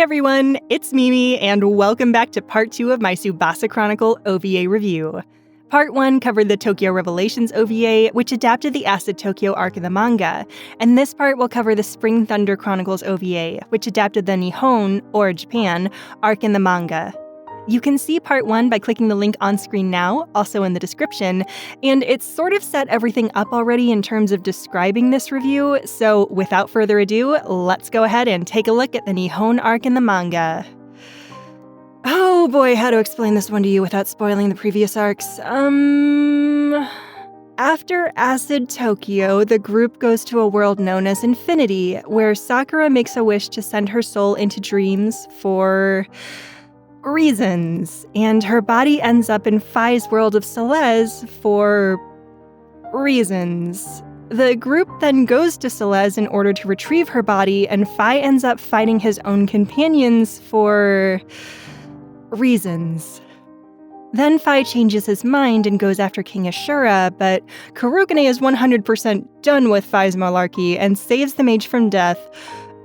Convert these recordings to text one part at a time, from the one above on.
everyone, it's Mimi, and welcome back to part 2 of my Tsubasa Chronicle OVA review. Part 1 covered the Tokyo Revelations OVA, which adapted the Acid Tokyo arc in the manga, and this part will cover the Spring Thunder Chronicles OVA, which adapted the Nihon, or Japan, arc in the manga. You can see part 1 by clicking the link on screen now, also in the description, and it's sort of set everything up already in terms of describing this review, so without further ado, let's go ahead and take a look at the Nihon arc in the manga. Oh boy, how to explain this one to you without spoiling the previous arcs. After Acid Tokyo, the group goes to a world known as Infinity, where Sakura makes a wish to send her soul into dreams for reasons, and her body ends up in Phi's world of Celeste for reasons. The group then goes to Celeste in order to retrieve her body, and Phi ends up fighting his own companions for reasons. Then Phi changes his mind and goes after King Ashura, but Kurogane is 100% done with Phi's malarkey and saves the mage from death,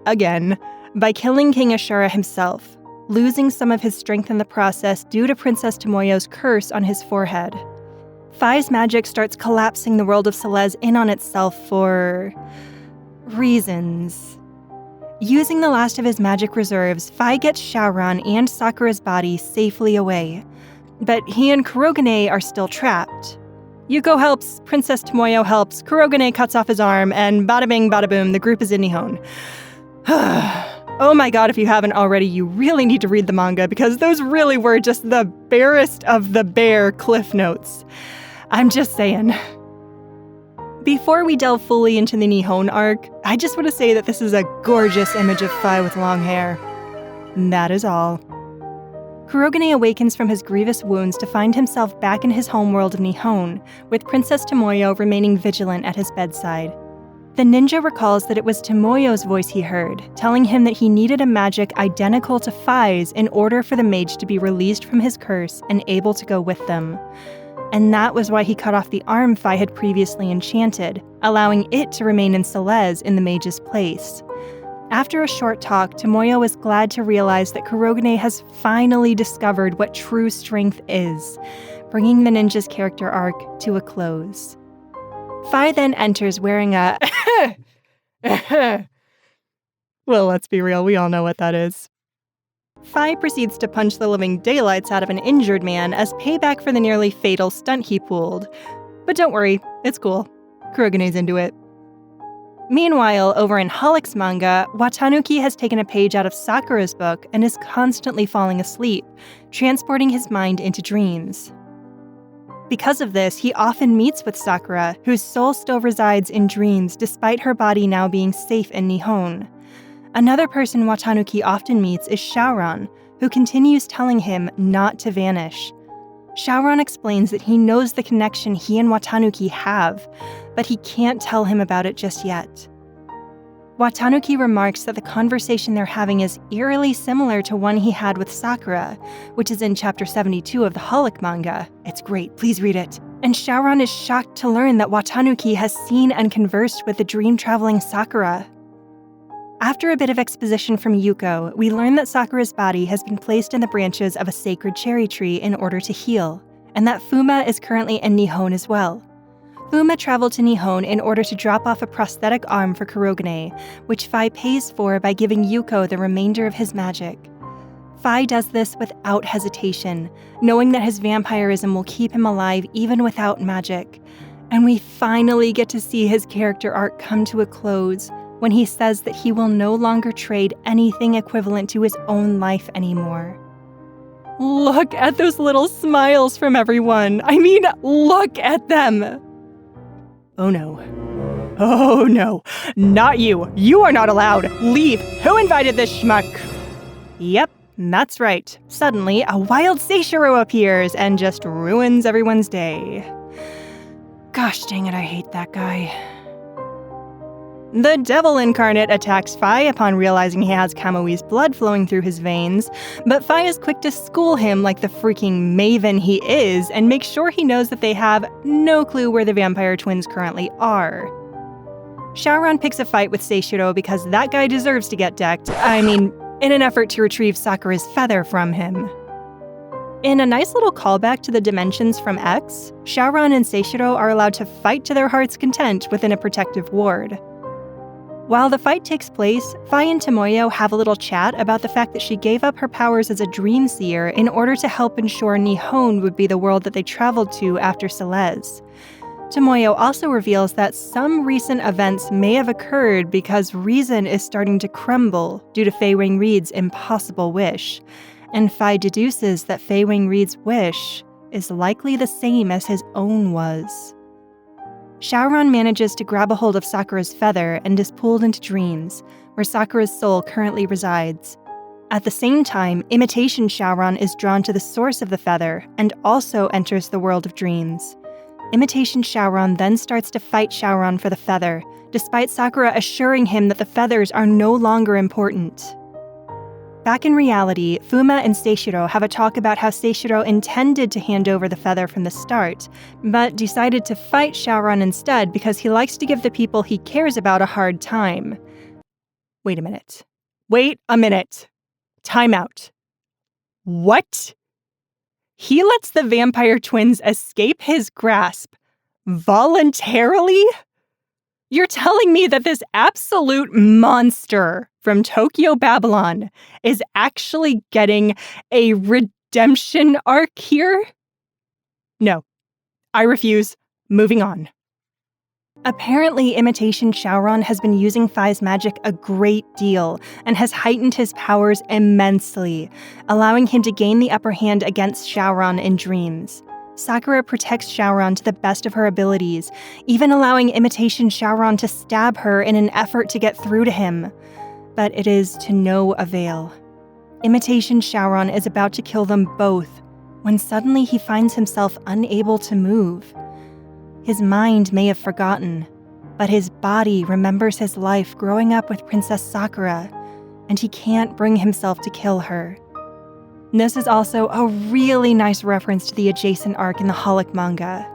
again, by killing King Ashura himself, losing some of his strength in the process due to Princess Tomoyo's curse on his forehead. Phi's magic starts collapsing the world of Celeste in on itself for reasons. Using the last of his magic reserves, Phi gets Shaoran and Sakura's body safely away, but he and Kurogane are still trapped. Yuko helps, Princess Tomoyo helps, Kurogane cuts off his arm, and bada bing bada boom, the group is in Nihon. Oh my god, if you haven't already, you really need to read the manga, because those really were just the barest of the bare cliff notes. I'm just saying. Before we delve fully into the Nihon arc, I just want to say that this is a gorgeous image of Phi with long hair. That is all. Kurogane awakens from his grievous wounds to find himself back in his homeworld of Nihon, with Princess Tomoyo remaining vigilant at his bedside. The ninja recalls that it was Tomoyo's voice he heard, telling him that he needed a magic identical to Phi's in order for the mage to be released from his curse and able to go with them. And that was why he cut off the arm Phi had previously enchanted, allowing it to remain in Celeste in the mage's place. After a short talk, Tomoyo is glad to realize that Kurogane has finally discovered what true strength is, bringing the ninja's character arc to a close. Phi then enters wearing a well, let's be real, we all know what that is. Phi proceeds to punch the living daylights out of an injured man as payback for the nearly fatal stunt he pulled. But don't worry, it's cool. Kurogane's into it. Meanwhile, over in Hollick's manga, Watanuki has taken a page out of Sakura's book and is constantly falling asleep, transporting his mind into dreams. Because of this, he often meets with Sakura, whose soul still resides in dreams despite her body now being safe in Nihon. Another person Watanuki often meets is Shaoran, who continues telling him not to vanish. Shaoran explains that he knows the connection he and Watanuki have, but he can't tell him about it just yet. Watanuki remarks that the conversation they're having is eerily similar to one he had with Sakura, which is in chapter 72 of the Hollick manga. It's great, please read it. And Shaoran is shocked to learn that Watanuki has seen and conversed with the dream-traveling Sakura. After a bit of exposition from Yuko, we learn that Sakura's body has been placed in the branches of a sacred cherry tree in order to heal, and that Fuma is currently in Nihon as well. Fuma traveled to Nihon in order to drop off a prosthetic arm for Kurogane, which Phi pays for by giving Yuko the remainder of his magic. Phi does this without hesitation, knowing that his vampirism will keep him alive even without magic. And we finally get to see his character arc come to a close when he says that he will no longer trade anything equivalent to his own life anymore. Look at those little smiles from everyone. I mean, look at them. Oh no. Oh no. Not you. You are not allowed. Leave. Who invited this schmuck? Yep, that's right. Suddenly, a wild Seishiro appears and just ruins everyone's day. Gosh dang it, I hate that guy. The devil incarnate attacks Phi upon realizing he has Kamui's blood flowing through his veins, but Phi is quick to school him like the freaking maven he is and make sure he knows that they have no clue where the vampire twins currently are. Shaoran picks a fight with Seishiro because that guy deserves to get decked. I mean, in an effort to retrieve Sakura's feather from him. In a nice little callback to the dimensions from X, Shaoran and Seishiro are allowed to fight to their heart's content within a protective ward. While the fight takes place, Fi and Tomoyo have a little chat about the fact that she gave up her powers as a dream seer in order to help ensure Nihon would be the world that they traveled to after Celeste. Tomoyo also reveals that some recent events may have occurred because reason is starting to crumble due to Fei Wing Reed's impossible wish, and Fi deduces that Fei Wing Reed's wish is likely the same as his own was. Shaoran manages to grab a hold of Sakura's feather and is pulled into dreams, where Sakura's soul currently resides. At the same time, imitation Shaoran is drawn to the source of the feather and also enters the world of dreams. Imitation Shaoran then starts to fight Shaoran for the feather, despite Sakura assuring him that the feathers are no longer important. Back in reality, Fuma and Seishiro have a talk about how Seishiro intended to hand over the feather from the start, but decided to fight Shaoran instead because he likes to give the people he cares about a hard time. Wait a minute. Time out. What? He lets the vampire twins escape his grasp voluntarily? You're telling me that this absolute monster from Tokyo Babylon is actually getting a redemption arc here? No. I refuse. Moving on. Apparently, imitation Shaoran has been using Fi's magic a great deal and has heightened his powers immensely, allowing him to gain the upper hand against Shaoran in dreams. Sakura protects Shaoran to the best of her abilities, even allowing imitation Shaoran to stab her in an effort to get through to him. But it is to no avail. Imitation Shaoran is about to kill them both, when suddenly he finds himself unable to move. His mind may have forgotten, but his body remembers his life growing up with Princess Sakura, and he can't bring himself to kill her. This is also a really nice reference to the adjacent arc in the Holic manga.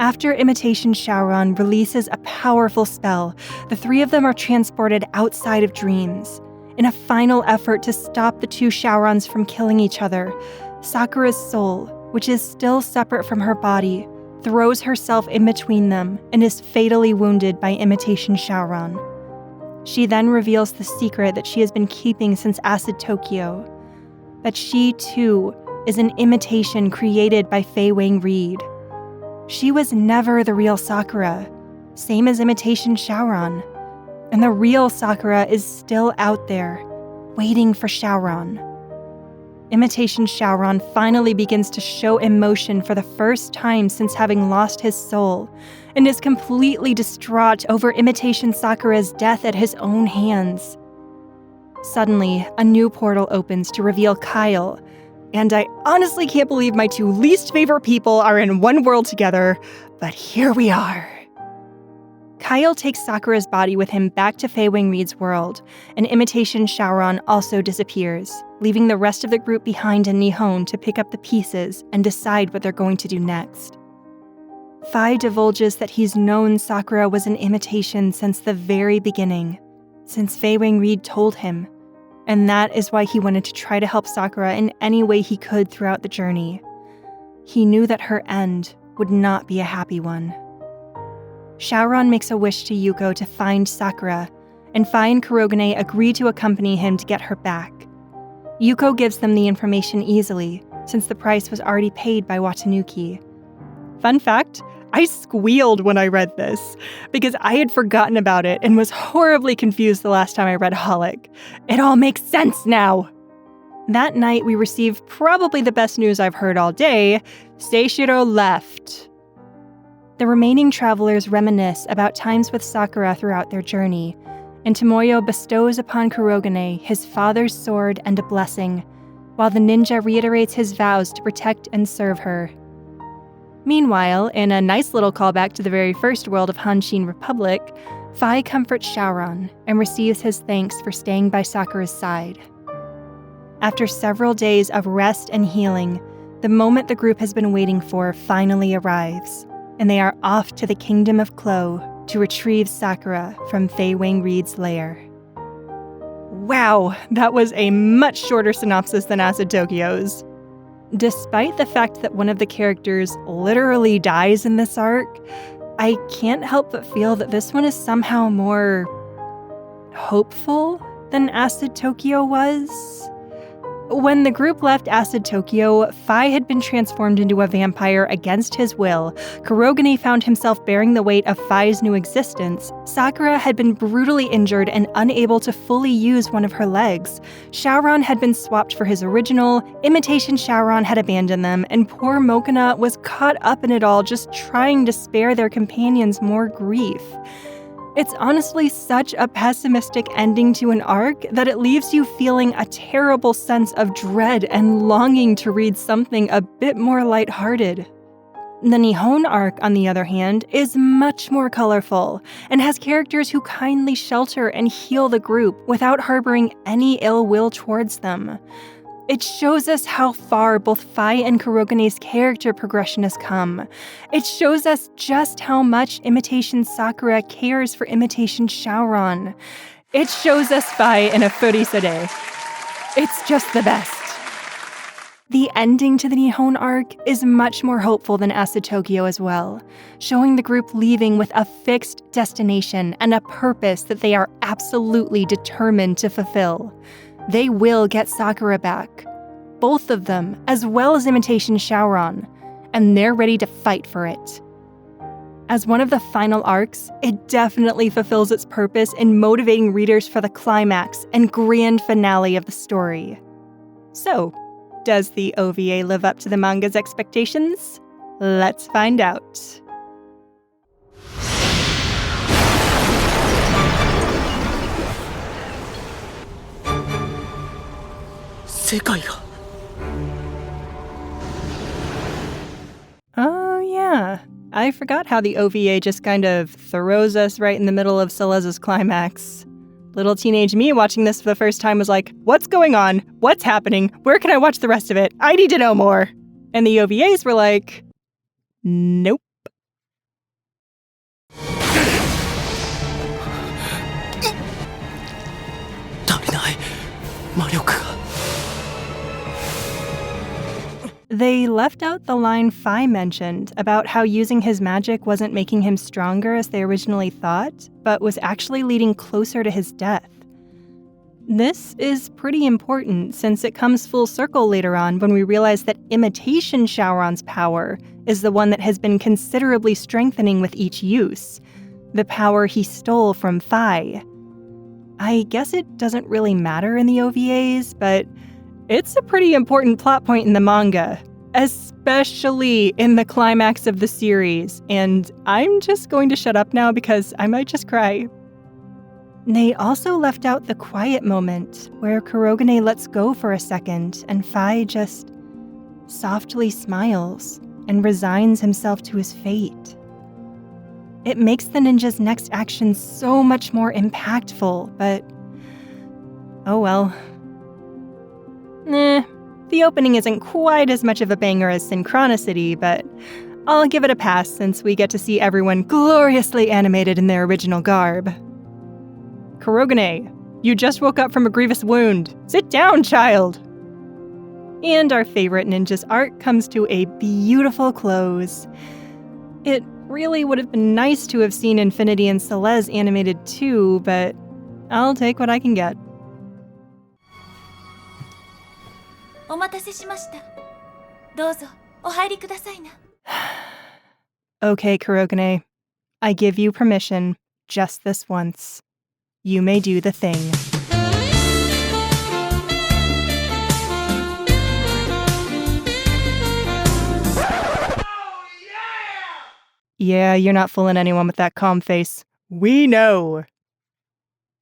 After imitation Shaoran releases a powerful spell, the three of them are transported outside of dreams. In a final effort to stop the two Shaorans from killing each other, Sakura's soul, which is still separate from her body, throws herself in between them and is fatally wounded by imitation Shaoran. She then reveals the secret that she has been keeping since Acid Tokyo, that she, too, is an imitation created by Fei Wing Reed. She was never the real Sakura, same as imitation Shaoran, and the real Sakura is still out there, waiting for Shaoran. Imitation Shaoran finally begins to show emotion for the first time since having lost his soul, and is completely distraught over imitation Sakura's death at his own hands. Suddenly, a new portal opens to reveal Kyle, and I honestly can't believe my two least favorite people are in one world together, but here we are. Kyle takes Sakura's body with him back to Fei Wing Reed's world, and imitation Shaoran also disappears, leaving the rest of the group behind in Nihon to pick up the pieces and decide what they're going to do next. Fi divulges that he's known Sakura was an imitation since the very beginning, since Fei Wing Reed told him, and that is why he wanted to try to help Sakura in any way he could throughout the journey. He knew that her end would not be a happy one. Shaoran makes a wish to Yuko to find Sakura, and Fi and Kurogane agree to accompany him to get her back. Yuko gives them the information easily, since the price was already paid by Watanuki. Fun fact, I squealed when I read this, because I had forgotten about it and was horribly confused the last time I read Holic. It all makes sense now! That night, we received probably the best news I've heard all day. Seishiro left. The remaining travelers reminisce about times with Sakura throughout their journey, and Tomoyo bestows upon Kurogane his father's sword and a blessing, while the ninja reiterates his vows to protect and serve her. Meanwhile, in a nice little callback to the very first world of Hanshin Republic, Fi comforts Shaoran and receives his thanks for staying by Sakura's side. After several days of rest and healing, the moment the group has been waiting for finally arrives, and they are off to the Kingdom of Clo to retrieve Sakura from Fei Wing Reed's lair. Wow, that was a much shorter synopsis than Acid Tokyo's. Despite the fact that one of the characters literally dies in this arc, I can't help but feel that this one is somehow more hopeful than Acid Tokyo was. When the group left Acid Tokyo, Phi had been transformed into a vampire against his will. Kurogane found himself bearing the weight of Phi's new existence. Sakura had been brutally injured and unable to fully use one of her legs. Shaoran had been swapped for his original, imitation Shaoran had abandoned them, and poor Mokona was caught up in it all, just trying to spare their companions more grief. It's honestly such a pessimistic ending to an arc that it leaves you feeling a terrible sense of dread and longing to read something a bit more lighthearted. The Nihon Arc, on the other hand, is much more colorful and has characters who kindly shelter and heal the group without harboring any ill will towards them. It shows us how far both Phi and Kurogane's character progression has come. It shows us just how much Imitation Sakura cares for Imitation Shaoran. It shows us Phi in a Furisade. It's just the best. The ending to the Nihon arc is much more hopeful than Acid Tokyo as well, showing the group leaving with a fixed destination and a purpose that they are absolutely determined to fulfill. They will get Sakura back, both of them, as well as Imitation Shaoran, and they're ready to fight for it. As one of the final arcs, it definitely fulfills its purpose in motivating readers for the climax and grand finale of the story. So, does the OVA live up to the manga's expectations? Let's find out. Oh yeah, I forgot how the OVA just kind of throws us right in the middle of Celeza's climax. Little teenage me watching this for the first time was like, what's going on? What's happening? Where can I watch the rest of it? I need to know more. And the OVAs were like, nope. They left out the line Phi mentioned about how using his magic wasn't making him stronger as they originally thought, but was actually leading closer to his death. This is pretty important since it comes full circle later on when we realize that Imitation Shaoran's power is the one that has been considerably strengthening with each use, the power he stole from Phi. I guess it doesn't really matter in the OVAs, but it's a pretty important plot point in the manga, especially in the climax of the series, and I'm just going to shut up now because I might just cry. They also left out the quiet moment where Kurogane lets go for a second and Phi just softly smiles and resigns himself to his fate. It makes the ninja's next action so much more impactful, but oh well. The opening isn't quite as much of a banger as Synchronicity, but I'll give it a pass since we get to see everyone gloriously animated in their original garb. Kurogane, you just woke up from a grievous wound. Sit down, child! And our favorite ninja's arc comes to a beautiful close. It really would have been nice to have seen Infinity and Celeste animated too, but I'll take what I can get. Okay, Kurogane. I give you permission, just this once. You may do the thing. Yeah, you're not fooling anyone with that calm face. We know.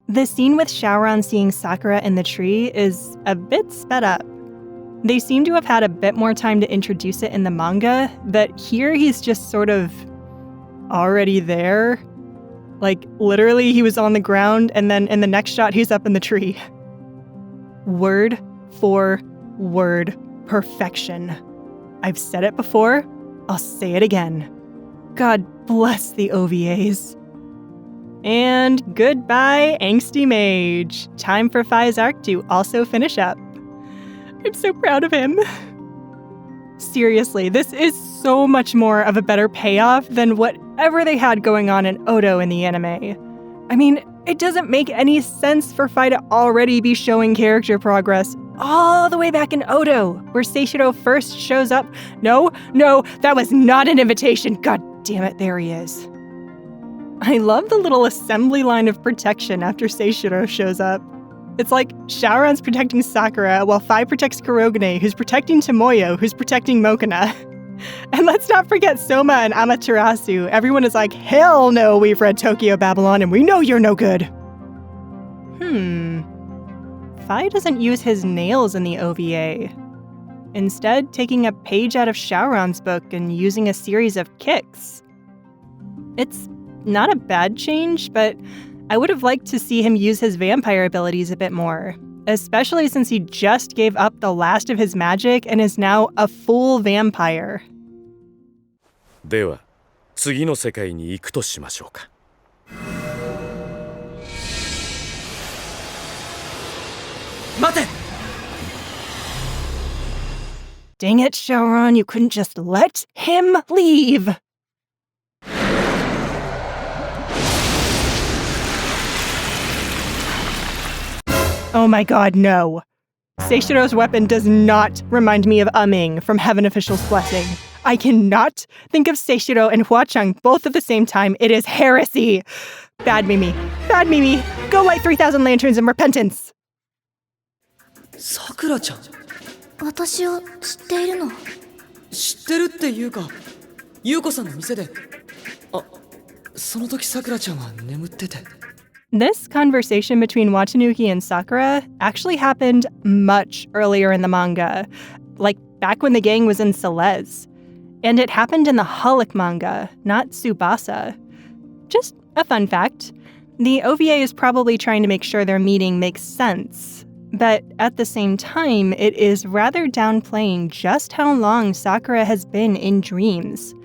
The scene with Shaoran seeing Sakura in the tree is a bit sped up. They seem to have had a bit more time to introduce it in the manga, but here he's just sort of already there. Like, literally, he was on the ground, and then in the next shot, he's up in the tree. Word for word perfection. I've said it before, I'll say it again. God bless the OVAs. And goodbye, angsty mage. Time for Phi's arc to also finish up. I'm so proud of him. Seriously, this is so much more of a better payoff than whatever they had going on in Odo in the anime. I mean, it doesn't make any sense for Phi to already be showing character progress all the way back in Odo, where Seishiro first shows up. No, that was not an invitation. God damn it, there he is. I love the little assembly line of protection after Seishiro shows up. It's like Shaoran's protecting Sakura while Phi protects Kurogane, who's protecting Tomoyo, who's protecting Mokona. And let's not forget Soma and Amaterasu. Everyone is like, hell no, we've read Tokyo Babylon and we know you're no good. Phi doesn't use his nails in the OVA. Instead, taking a page out of Shaoran's book and using a series of kicks. It's not a bad change, but I would have liked to see him use his vampire abilities a bit more, especially since he just gave up the last of his magic and is now a full vampire. では、次の世界に行くとしましょうか。待て! Dang it, Shaoran, you couldn't just let him leave! Oh my god, no. Seishiro's weapon does not remind me of Ming from Heaven Official's Blessing. I cannot think of Seishiro and Hua-Chung both at the same time. It is heresy. Bad Mimi. Bad Mimi. Go light 3,000 lanterns in repentance. Sakura-chan. 私を知っているの？知ってるっていうか、優子さんの店で。あ、その時さくらちゃんは眠ってて。This conversation between Watanuki and Sakura actually happened much earlier in the manga, like back when the gang was in Celeste. And it happened in the Holic manga, not Tsubasa. Just a fun fact. The OVA is probably trying to make sure their meeting makes sense. But at the same time, it is rather downplaying just how long Sakura has been in dreams.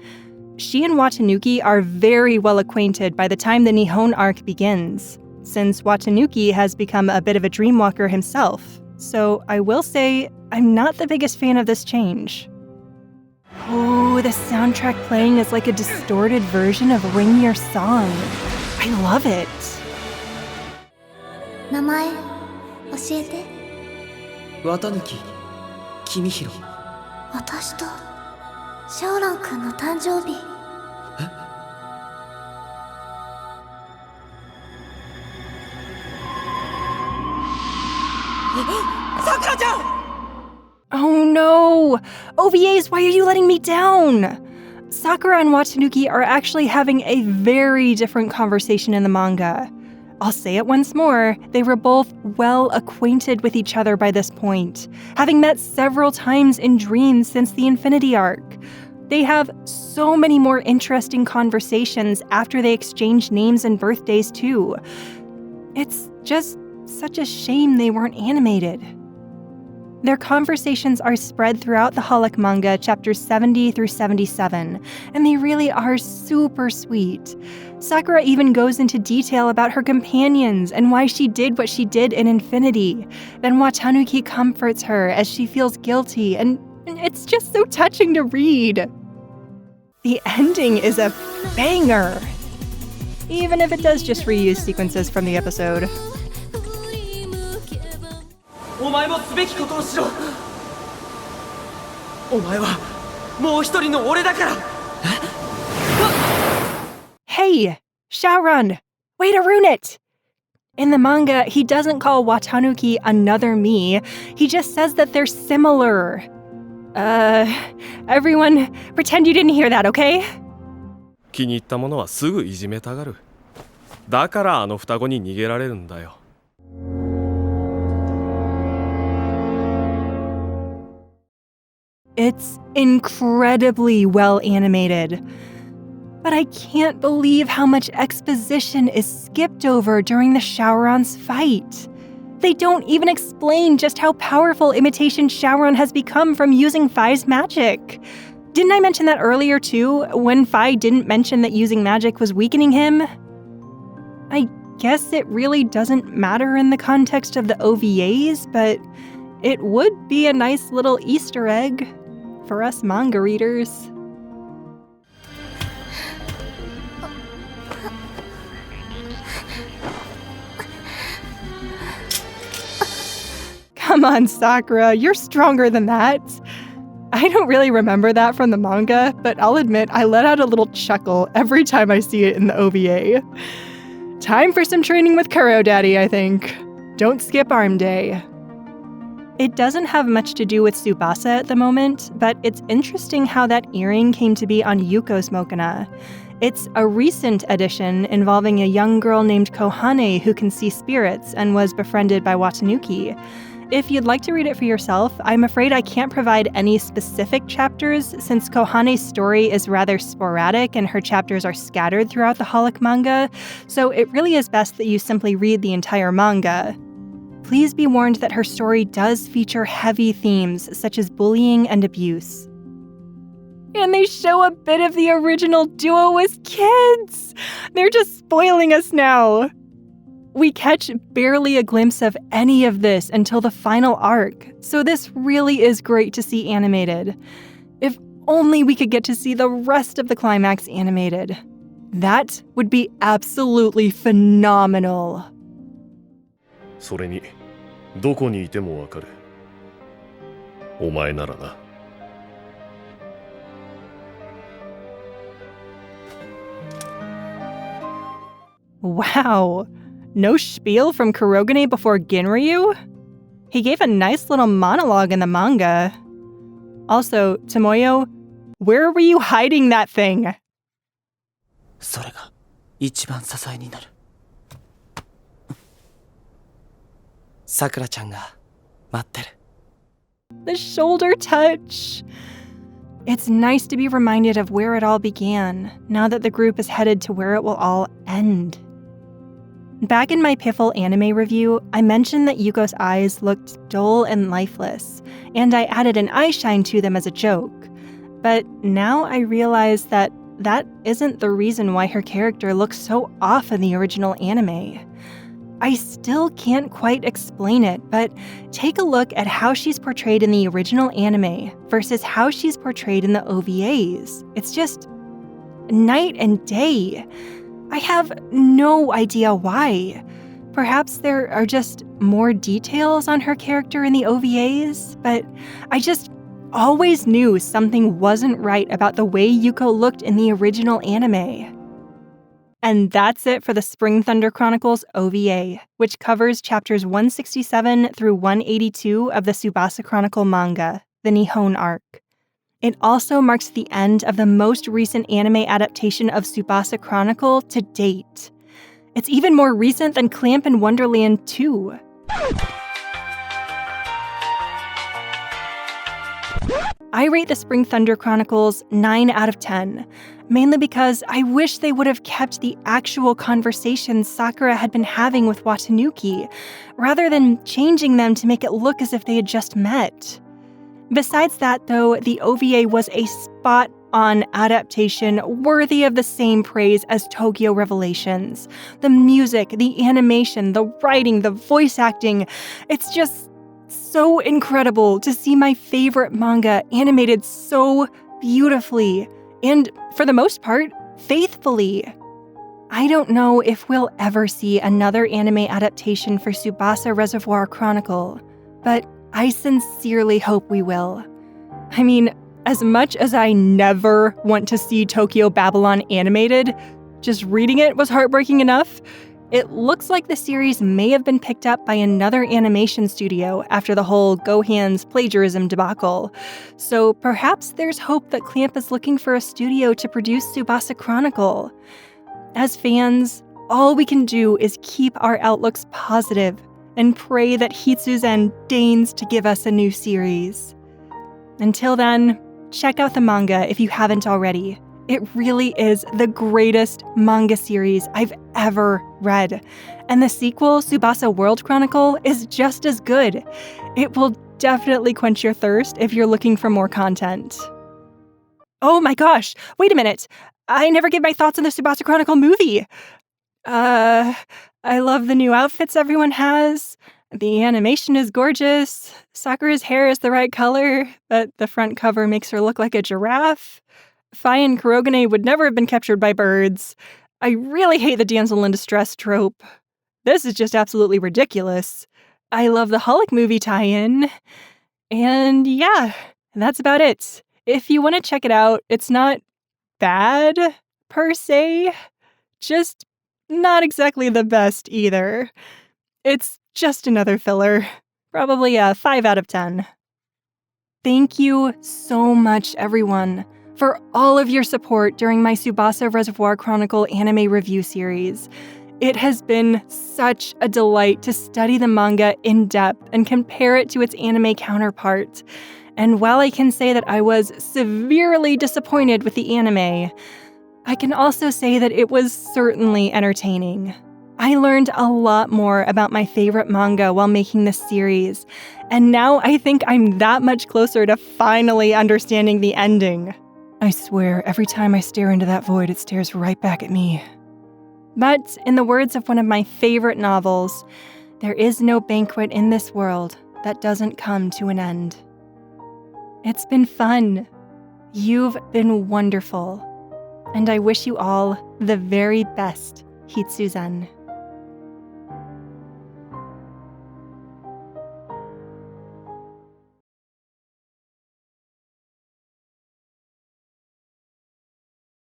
She and Watanuki are very well acquainted by the time the Nihon Arc begins, since Watanuki has become a bit of a dreamwalker himself. So I will say, I'm not the biggest fan of this change. Oh, the soundtrack playing is like a distorted version of Ring Your Song. I love it. 名前教えて。綿貫公弘。私とシャオラン君の誕生日。さくらちゃん! Oh no! OVAs, why are you letting me down? Sakura and Watanuki are actually having a very different conversation in the manga. I'll say it once more, they were both well acquainted with each other by this point, having met several times in dreams since the Infinity Arc. They have so many more interesting conversations after they exchange names and birthdays too. It's just such a shame they weren't animated. Their conversations are spread throughout the Holic manga, chapters 70 through 77, and they really are super sweet. Sakura even goes into detail about her companions and why she did what she did in Infinity. Then Watanuki comforts her as she feels guilty, and it's just so touching to read. The ending is a banger, even if it does just reuse sequences from the episode. お前もすべきことをしろ。お前はもう一人の俺だから。Hey, Shaoran, way to ruin it! In the manga, he doesn't call Watanuki another me. He just says that they're similar. Everyone, pretend you didn't hear that, okay? 気に入ったものはすぐいじめたがる。だからあの双子に逃げられるんだよ。It's incredibly well animated. But I can't believe how much exposition is skipped over during the Shaoran's fight. They don't even explain just how powerful imitation Shaoran has become from using Phi's magic. Didn't I mention that earlier too, when Phi didn't mention that using magic was weakening him? I guess it really doesn't matter in the context of the OVAs, but it would be a nice little Easter egg for us manga readers. Come on, Sakura, you're stronger than that. I don't really remember that from the manga, but I'll admit I let out a little chuckle every time I see it in the OVA. Time for some training with Kuro Daddy, I think. Don't skip arm day. It doesn't have much to do with Tsubasa at the moment, but it's interesting how that earring came to be on Yuko's Mokana. It's a recent addition involving a young girl named Kohane who can see spirits and was befriended by Watanuki. If you'd like to read it for yourself, I'm afraid I can't provide any specific chapters since Kohane's story is rather sporadic and her chapters are scattered throughout the Holic manga, so it really is best that you simply read the entire manga. Please be warned that her story does feature heavy themes such as bullying and abuse. And they show a bit of the original duo as kids! They're just spoiling us now! We catch barely a glimpse of any of this until the final arc, so this really is great to see animated. If only we could get to see the rest of the climax animated. That would be absolutely phenomenal. それにどこにいてもわかる。お前ならな。Wow. No spiel from Kurogane before Ginryu? He gave a nice little monologue in the manga. Also, Tomoyo, where were you hiding that thing? それが一番支えになる。さくらちゃんが待ってる。The shoulder touch. It's nice to be reminded of where it all began, now that the group is headed to where it will all end. Back in my Piffle anime review, I mentioned that Yuko's eyes looked dull and lifeless, and I added an eye shine to them as a joke. But now I realize that that isn't the reason why her character looks so off in the original anime. I still can't quite explain it, but take a look at how she's portrayed in the original anime versus how she's portrayed in the OVAs. It's just night and day. I have no idea why. Perhaps there are just more details on her character in the OVAs, but I just always knew something wasn't right about the way Yuko looked in the original anime. And that's it for the Spring Thunder Chronicles OVA, which covers chapters 167 through 182 of the Tsubasa Chronicle manga, the Nihon Arc. It also marks the end of the most recent anime adaptation of Tsubasa Chronicle to date. It's even more recent than Clamp in Wonderland 2. I rate the Spring Thunder Chronicles 9 out of 10, mainly because I wish they would have kept the actual conversations Sakura had been having with Watanuki, rather than changing them to make it look as if they had just met. Besides that, though, the OVA was a spot-on adaptation worthy of the same praise as Tokyo Revelations. The music, the animation, the writing, the voice acting, it's just so incredible to see my favorite manga animated so beautifully, and for the most part, faithfully. I don't know if we'll ever see another anime adaptation for Tsubasa Reservoir Chronicle, but I sincerely hope we will. I mean, as much as I never want to see Tokyo Babylon animated, just reading it was heartbreaking enough. It looks like the series may have been picked up by another animation studio after the whole Gohan's plagiarism debacle. So perhaps there's hope that Clamp is looking for a studio to produce Tsubasa Chronicle. As fans, all we can do is keep our outlooks positive and pray that Hitsuzen deigns to give us a new series. Until then, check out the manga if you haven't already. It really is the greatest manga series I've ever read. And the sequel, Tsubasa World Chronicle, is just as good. It will definitely quench your thirst if you're looking for more content. Oh my gosh, wait a minute. I never gave my thoughts on the Tsubasa Chronicle movie. I love the new outfits everyone has. The animation is gorgeous. Sakura's hair is the right color, but the front cover makes her look like a giraffe. Fai and Kurogane would never have been captured by birds. I really hate the damsel in distress trope. This is just absolutely ridiculous. I love the Hulk movie tie-in. And yeah, that's about it. If you want to check it out, it's not bad, per se. Just not exactly the best either. It's just another filler. Probably a 5 out of 10. Thank you so much, everyone, for all of your support during my Tsubasa Reservoir Chronicle anime review series. It has been such a delight to study the manga in depth and compare it to its anime counterpart. And while I can say that I was severely disappointed with the anime, I can also say that it was certainly entertaining. I learned a lot more about my favorite manga while making this series, and now I think I'm that much closer to finally understanding the ending. I swear, every time I stare into that void, it stares right back at me. But in the words of one of my favorite novels, there is no banquet in this world that doesn't come to an end. It's been fun. You've been wonderful. And I wish you all the very best, Hitsuzen.